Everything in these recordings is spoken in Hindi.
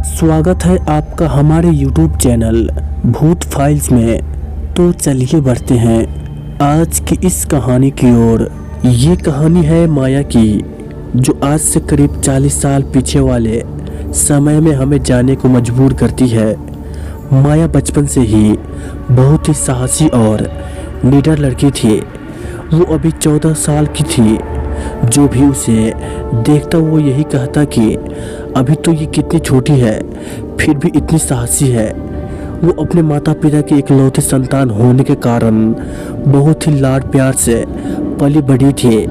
स्वागत है आपका हमारे YouTube चैनल भूत फाइल्स में। तो चलिए बढ़ते हैं आज की इस कहानी की ओर। ये कहानी है माया की, जो आज से करीब 40 साल पीछे वाले समय में हमें जाने को मजबूर करती है। माया बचपन से ही बहुत ही साहसी और निडर लड़की थी। वो अभी 14 साल की थी। जो भी उसे देखता वो यही कहता कि अभी तो ये कितनी छोटी है, फिर भी इतनी साहसी है। वो अपने माता पिता की इकलौती संतान होने के कारण बहुत ही लाड प्यार से पली बढ़ी थी।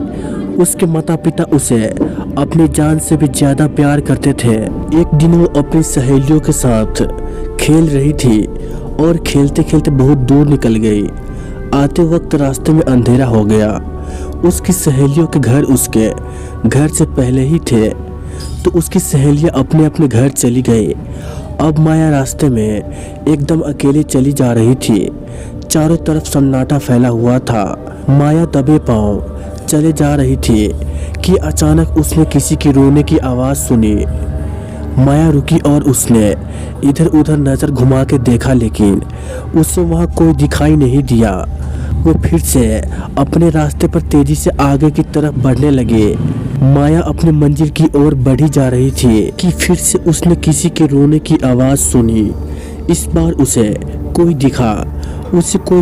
उसके माता पिता उसे अपनी जान से भी ज़्यादा प्यार करते थे। एक दिन वो अपनी सहेलियों के साथ खेल रही थी और खेलते खेलते बहुत दूर निकल गई। आते वक्त रास्ते में अंधेरा हो गया। उसकी सहेलियों के घर उसके घर से पहले ही थे, तो उसकी सहेलियां अपने अपने घर चली गई। अब माया रास्ते में एकदम अकेले चली जा रही थी। चारों तरफ सन्नाटा फैला हुआ था। माया दबे पांव चले जा रही थी कि अचानक उसने किसी की रोने की आवाज़ सुनी। माया रुकी और उसने इधर उधर नज़र घुमा के देखा, लेकिन उसे वहाँ कोई दिखाई नहीं दिया। वो फिर से अपने रास्ते पर तेजी से आगे की तरफ बढ़ने लगे। माया अपने मंजिल की ओर बढ़ी जा रही थी कि फिर से उसने किसी के रोने की आवाज़ सुनी। इस बार उसे कोई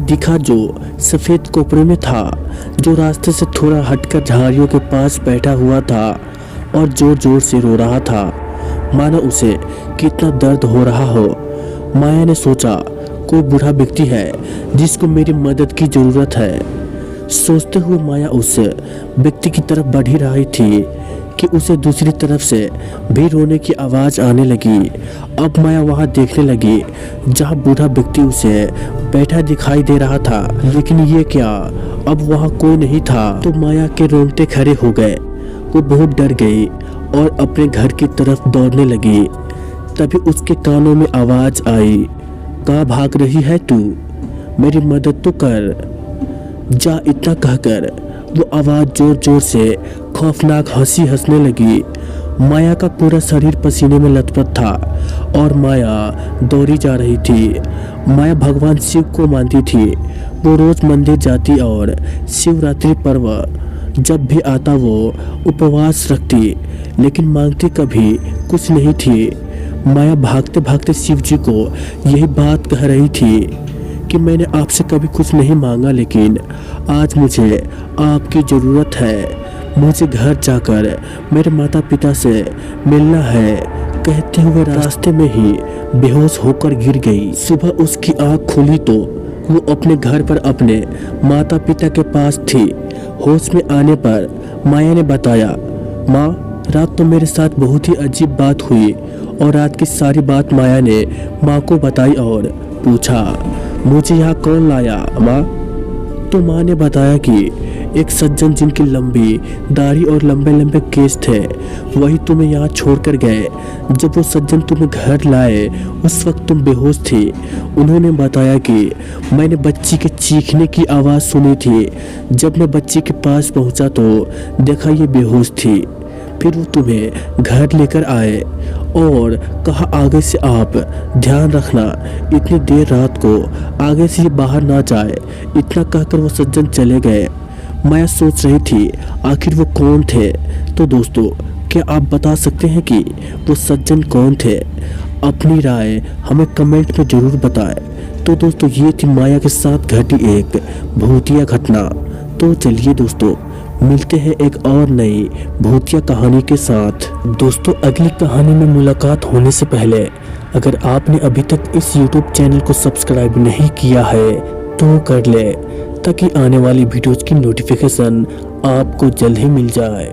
दिखा जो सफ़ेद कपड़े में था, जो रास्ते से थोड़ा हटकर झाड़ियों के पास बैठा हुआ था और जोर जोर से रो रहा था, मानो उसे कितना दर्द हो रहा हो। माया ने सोचा कोई बूढ़ा व्यक्ति है जिसको मेरी मदद की ज़रूरत है। सोचते हुए माया उस व्यक्ति की तरफ बढ़ ही रही थी कि उसे दूसरी तरफ से भी रोने की आवाज़ आने लगी। अब माया वहां देखने लगी जहां बूढ़ा व्यक्ति उसे बैठा दिखाई दे रहा था, लेकिन ये क्या, अब वहां कोई नहीं था। तो माया के रोंगटे खड़े हो गए। वो बहुत डर गई और अपने घर की तरफ दौड़ने लगी। तभी उसके कानों में आवाज़ आई, कहाँ भाग रही है तू, मेरी मदद तो कर जा। इतना कहकर वो आवाज़ जोर जोर से खौफनाक हंसी हंसने लगी। माया का पूरा शरीर पसीने में लथपथ था और माया दौड़ी जा रही थी। माया भगवान शिव को मानती थी। वो रोज़ मंदिर जाती और शिवरात्रि पर्व जब भी आता वो उपवास रखती, लेकिन मांगती कभी कुछ नहीं थी। माया भागते भागते शिव जी को यही बात कह रही थी कि मैंने आपसे कभी कुछ नहीं मांगा, लेकिन आज मुझे आपकी ज़रूरत है। मुझे घर जाकर मेरे माता पिता से मिलना है। कहते हुए रास्ते में ही बेहोश होकर गिर गई। सुबह उसकी आँख खुली तो वो अपने घर पर अपने माता पिता के पास थी। होश में आने पर माया ने बताया, माँ, रात तो मेरे साथ बहुत ही अजीब बात हुई। और रात की सारी बात माया ने माँ को बताई और पूछा, मुझे यहाँ कौन लाया माँ? तो माँ ने बताया कि एक सज्जन जिनकी लंबी दाढ़ी और लंबे लंबे केस थे, वही तुम्हें यहाँ छोड़कर गए। जब वो सज्जन तुम्हें घर लाए उस वक्त तुम बेहोश थी। उन्होंने बताया कि मैंने बच्ची के चीखने की आवाज़ सुनी थी। जब मैं बच्ची के पास पहुँचा तो देखा ये बेहोश थी। फिर वो तुम्हें घर लेकर आए और कहा आगे से आप ध्यान रखना, इतनी देर रात को आगे से ये बाहर ना जाए। इतना कहकर वो सज्जन चले गए। माया सोच रही थी आखिर वो कौन थे। तो दोस्तों, क्या आप बता सकते हैं कि वो सज्जन कौन थे? अपनी राय हमें कमेंट में ज़रूर बताएं। तो दोस्तों, ये थी माया के साथ घटी एक भूतिया घटना। तो चलिए दोस्तों, मिलते हैं एक और नई भूतिया कहानी के साथ। दोस्तों, अगली कहानी में मुलाकात होने से पहले अगर आपने अभी तक इस YouTube चैनल को सब्सक्राइब नहीं किया है तो कर ले, ताकि आने वाली वीडियोज़ की नोटिफिकेशन आपको जल्द ही मिल जाए।